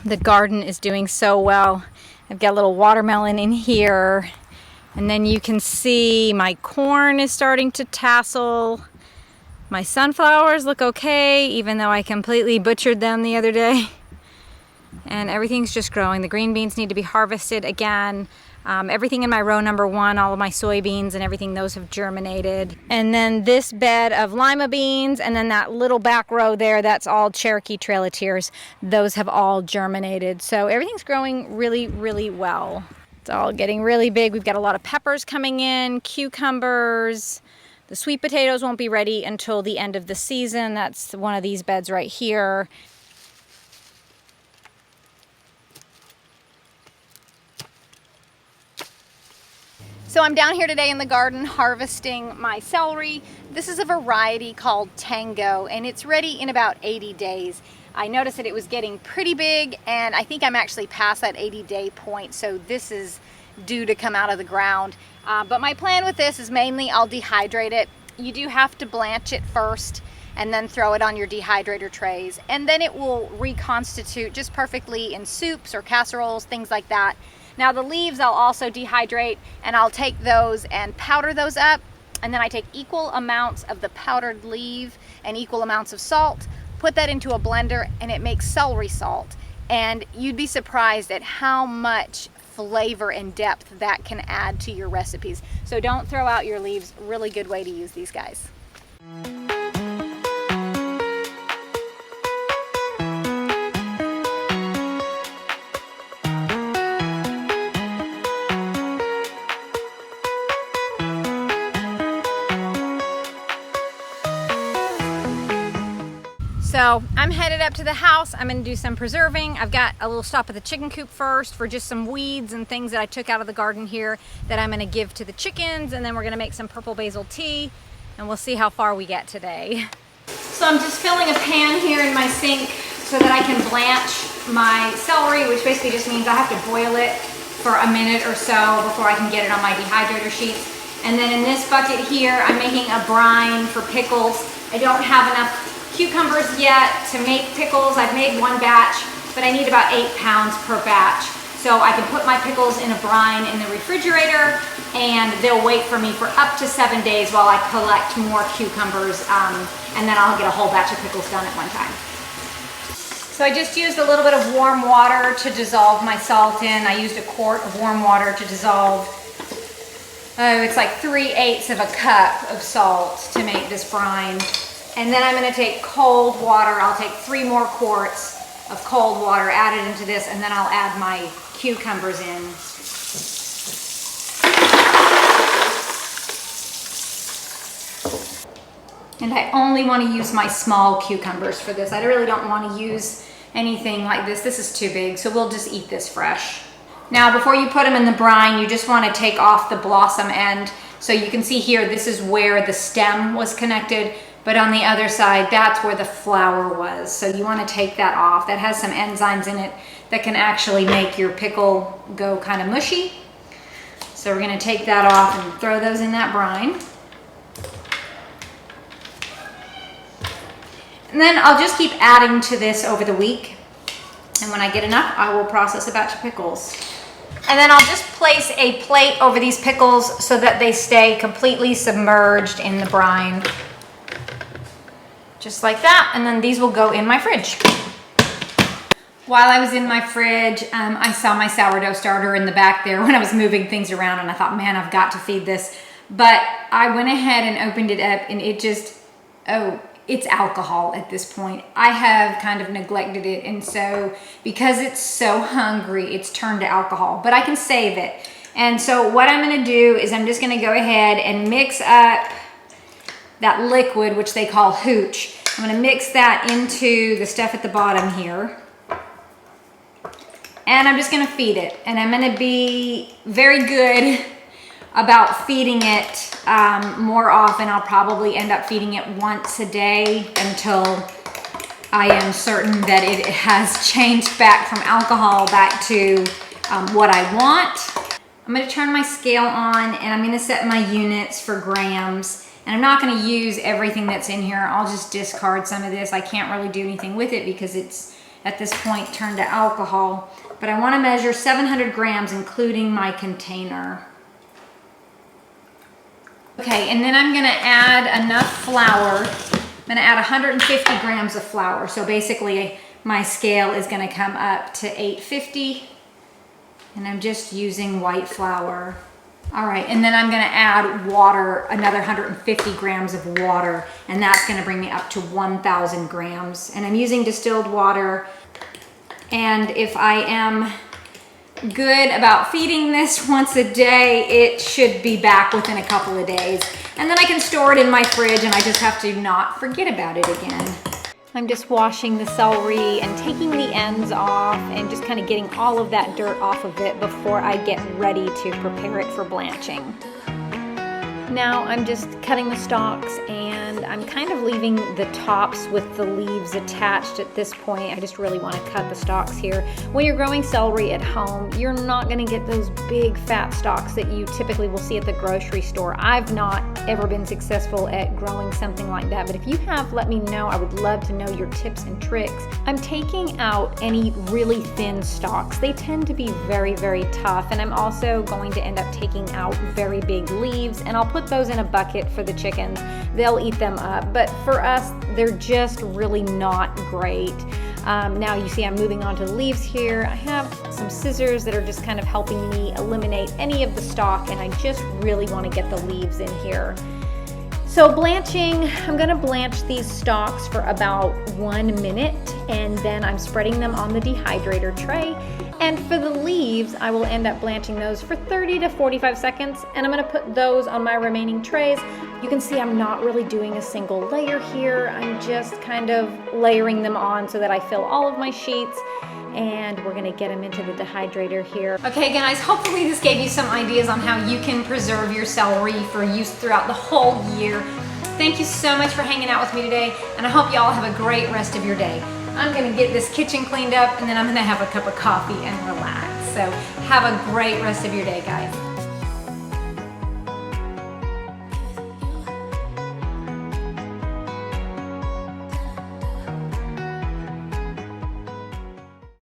The garden is doing so well. I've got a little watermelon in here. And then you can see my corn is starting to tassel. My sunflowers look okay, even though I completely butchered them the other day. And everything's just growing. The green beans need to be harvested again. Everything in my row number 1, all of my soybeans and everything, those have germinated. And then this bed of lima beans, and then that little back row there, that's all Cherokee Trailatiers. Those have all germinated. So everything's growing really, really well. It's all getting really big. We've got a lot of peppers coming in, cucumbers. The sweet potatoes won't be ready until the end of the season. That's one of these beds right here. So I'm down here today in the garden harvesting my celery. This is a variety called Tango, and it's ready in about 80 days. I noticed that it was getting pretty big, and I think I'm actually past that 80-day point, so this is due to come out of the ground. But my plan with this is mainly I'll dehydrate it. You do have to blanch it first and then throw it on your dehydrator trays, and then it will reconstitute just perfectly in soups or casseroles, things like that. Now the leaves I'll also dehydrate, and I'll take those and powder those up, and then I take equal amounts of the powdered leaf and equal amounts of salt, put that into a blender, and it makes celery salt. And you'd be surprised at how much flavor and depth that can add to your recipes. So don't throw out your leaves. Really good way to use these guys. So I'm headed up to the house. I'm gonna do some preserving. I've got a little stop at the chicken coop first for just some weeds and things that I took out of the garden here that I'm gonna give to the chickens, and then we're gonna make some purple basil tea, and we'll see how far we get today. So I'm just filling a pan here in my sink so that I can blanch my celery, which basically just means I have to boil it for a minute or so before I can get it on my dehydrator sheets. And then in this bucket here, I'm making a brine for pickles. I don't have enough cucumbers yet to make pickles. I've made one batch, but I need about 8 pounds per batch. So I can put my pickles in a brine in the refrigerator, and they'll wait for me for up to 7 days while I collect more cucumbers, and then I'll get a whole batch of pickles done at one time. So I just used a little bit of warm water to dissolve my salt in. I used a quart of warm water to dissolve. It's like 3/8 of a cup of salt to make this brine. And then I'm gonna take cold water. I'll take 3 more quarts of cold water, add it into this, and then I'll add my cucumbers in. And I only wanna use my small cucumbers for this. I really don't wanna use anything like this. This is too big, so we'll just eat this fresh. Now, before you put them in the brine, you just wanna take off the blossom end. So you can see here, this is where the stem was connected. But on the other side, that's where the flower was. So you want to take that off. That has some enzymes in it that can actually make your pickle go kind of mushy. So we're going to take that off and throw those in that brine. And then I'll just keep adding to this over the week. And when I get enough, I will process a batch of pickles. And then I'll just place a plate over these pickles so that they stay completely submerged in the brine. Just like that, and then these will go in my fridge. While I was in my fridge, I saw my sourdough starter in the back there when I was moving things around, and I thought, man, I've got to feed this. But I went ahead and opened it up, and it just, oh, it's alcohol at this point. I have kind of neglected it, and so because it's so hungry, it's turned to alcohol, but I can save it. And so what I'm gonna do is I'm just gonna go ahead and mix up that liquid, which they call hooch. I'm gonna mix that into the stuff at the bottom here. And I'm just gonna feed it. And I'm gonna be very good about feeding it more often. I'll probably end up feeding it once a day until I am certain that it has changed back from alcohol back to what I want. I'm gonna turn my scale on, and I'm gonna set my units for grams. And I'm not gonna use everything that's in here. I'll just discard some of this. I can't really do anything with it because it's at this point turn to alcohol. But I want to measure 700 grams, including my container. Okay, and then I'm gonna add enough flour. I'm gonna add 150 grams of flour. So basically my scale is gonna come up to 850, and I'm just using white flour. All right, and then I'm gonna add water, another 150 grams of water, and that's gonna bring me up to 1,000 grams. And I'm using distilled water. And if I am good about feeding this once a day, it should be back within a couple of days. And then I can store it in my fridge and I just have to not forget about it again. I'm just washing the celery and taking the ends off and just kind of getting all of that dirt off of it before I get ready to prepare it for blanching. Now I'm just cutting the stalks, and I'm kind of leaving the tops with the leaves attached at this point. I just really want to cut the stalks here. When you're growing celery at home, you're not going to get those big fat stalks that you typically will see at the grocery store. I've not ever been successful at growing something like that, but if you have, let me know. I would love to know your tips and tricks. I'm taking out any really thin stalks. They tend to be very, very tough, and I'm also going to end up taking out very big leaves, and I'll put those in a bucket for the chickens. They'll eat them up, but for us, they're just really not great. Now you see I'm moving on to the leaves here. I have some scissors that are just kind of helping me eliminate any of the stalk, and I just really want to get the leaves in here. So blanching, I'm gonna blanch these stalks for about 1 minute, and then I'm spreading them on the dehydrator tray. And for the leaves, I will end up blanching those for 30 to 45 seconds, and I'm gonna put those on my remaining trays. You can see I'm not really doing a single layer here. I'm just kind of layering them on so that I fill all of my sheets, and we're gonna get them into the dehydrator here. Okay guys, hopefully this gave you some ideas on how you can preserve your celery for use throughout the whole year. Thank you so much for hanging out with me today, and I hope you all have a great rest of your day. I'm gonna get this kitchen cleaned up, and then I'm gonna have a cup of coffee and relax. So have a great rest of your day, guys.